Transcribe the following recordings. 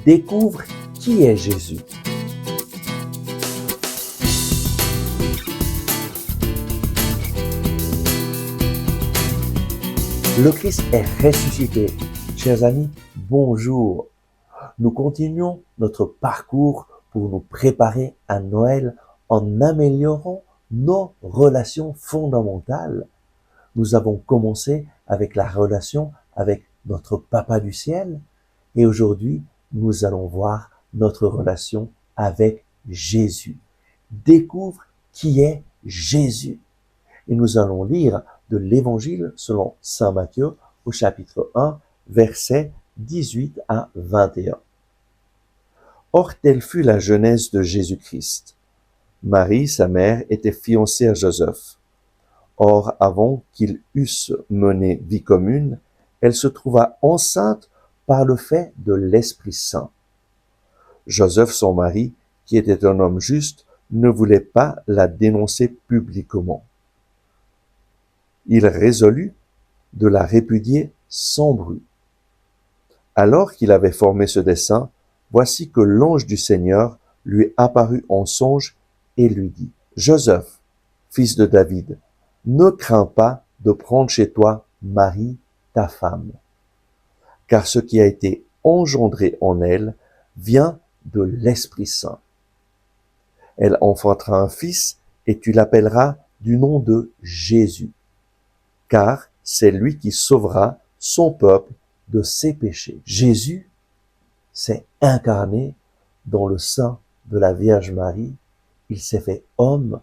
Découvre qui est Jésus. Le Christ est ressuscité. Chers amis, bonjour. Nous continuons notre parcours pour nous préparer à Noël en améliorant nos relations fondamentales. Nous avons commencé avec la relation avec notre Papa du ciel et aujourd'hui, nous allons voir notre relation avec Jésus. Découvre qui est Jésus. Et nous allons lire de l'Évangile selon saint Matthieu au chapitre 1, versets 18 à 21. Or, telle fut la jeunesse de Jésus-Christ. Marie, sa mère, était fiancée à Joseph. Or, avant qu'ils eussent mené vie commune, elle se trouva enceinte par le fait de l'Esprit Saint. Joseph, son mari, qui était un homme juste, ne voulait pas la dénoncer publiquement. Il résolut de la répudier sans bruit. Alors qu'il avait formé ce dessein, voici que l'ange du Seigneur lui apparut en songe et lui dit : « Joseph, fils de David, ne crains pas de prendre chez toi Marie, ta femme, car ce qui a été engendré en elle vient de l'Esprit Saint. Elle enfantera un fils et tu l'appelleras du nom de Jésus, car c'est lui qui sauvera son peuple de ses péchés. » Jésus s'est incarné dans le sein de la Vierge Marie. Il s'est fait homme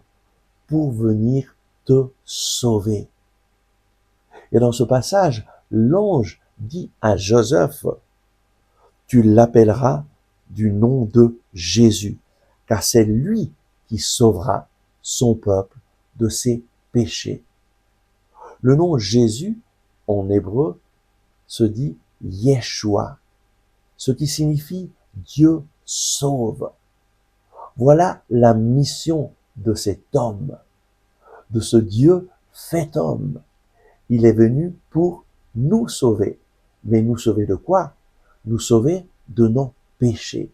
pour venir te sauver. Et dans ce passage, l'ange dit à Joseph : « Tu l'appelleras du nom de Jésus, car c'est lui qui sauvera son peuple de ses péchés. » Le nom Jésus, en hébreu, se dit Yeshua, ce qui signifie Dieu sauve. Voilà la mission de cet homme, de ce Dieu fait homme. Il est venu pour nous sauver. Mais nous sauver de quoi ? Nous sauver de nos péchés.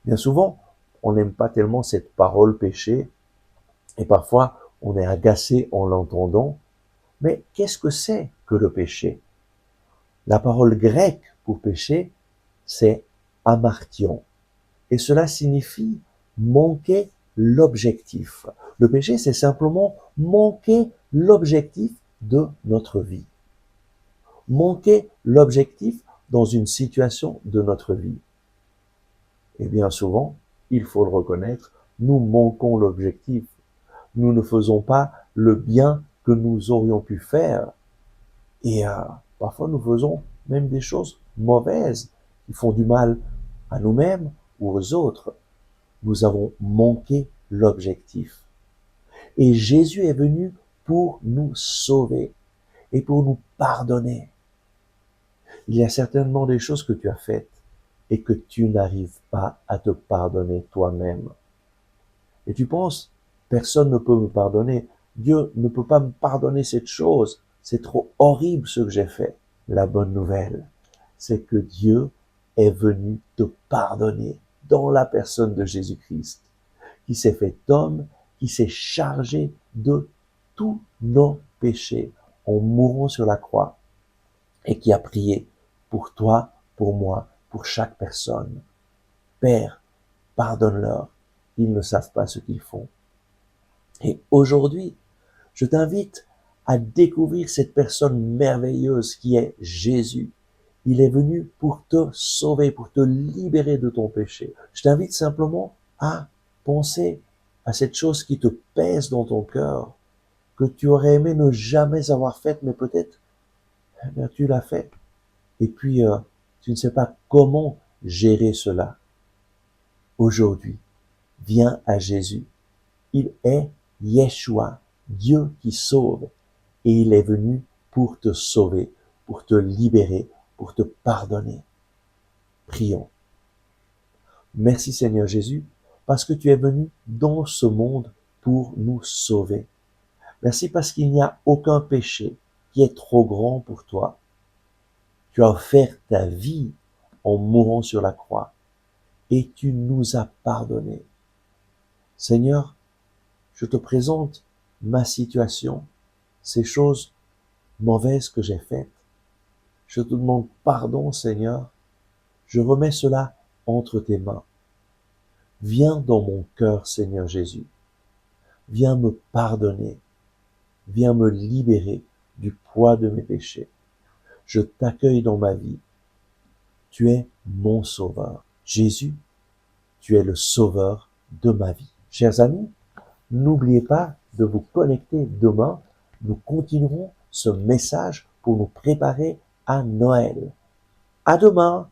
Bien souvent, on n'aime pas tellement cette parole péché, et parfois on est agacé en l'entendant. Mais qu'est-ce que c'est que le péché ? La parole grecque pour péché, c'est amartion. Et cela signifie manquer l'objectif. Le péché, c'est simplement manquer l'objectif de notre vie. Manquer l'objectif dans une situation de notre vie. Et bien souvent, il faut le reconnaître, nous manquons l'objectif. Nous ne faisons pas le bien que nous aurions pu faire. Et parfois, nous faisons même des choses mauvaises qui font du mal à nous-mêmes ou aux autres. Nous avons manqué l'objectif. Et Jésus est venu pour nous sauver et pour nous pardonner. Il y a certainement des choses que tu as faites et que tu n'arrives pas à te pardonner toi-même. Et tu penses, personne ne peut me pardonner. Dieu ne peut pas me pardonner cette chose. C'est trop horrible ce que j'ai fait. La bonne nouvelle, c'est que Dieu est venu te pardonner dans la personne de Jésus-Christ, qui s'est fait homme, qui s'est chargé de tous nos péchés en mourant sur la croix et qui a prié pour toi, pour moi, pour chaque personne. Père, pardonne-leur, ils ne savent pas ce qu'ils font. Et aujourd'hui, je t'invite à découvrir cette personne merveilleuse qui est Jésus. Il est venu pour te sauver, pour te libérer de ton péché. Je t'invite simplement à penser à cette chose qui te pèse dans ton cœur, que tu aurais aimé ne jamais avoir faite, mais peut-être tu l'as fait. Et puis, tu ne sais pas comment gérer cela. Aujourd'hui, viens à Jésus. Il est Yeshua, Dieu qui sauve. Et il est venu pour te sauver, pour te libérer, pour te pardonner. Prions. Merci Seigneur Jésus, parce que tu es venu dans ce monde pour nous sauver. Merci parce qu'il n'y a aucun péché qui est trop grand pour toi. Tu as offert ta vie en mourant sur la croix. Et tu nous as pardonné. Seigneur, je te présente ma situation, ces choses mauvaises que j'ai faites. Je te demande pardon, Seigneur. Je remets cela entre tes mains. Viens dans mon cœur, Seigneur Jésus. Viens me pardonner. Viens me libérer du poids de mes péchés. Je t'accueille dans ma vie. Tu es mon sauveur. Jésus, tu es le sauveur de ma vie. Chers amis, n'oubliez pas de vous connecter demain. Nous continuerons ce message pour nous préparer à Noël. À demain!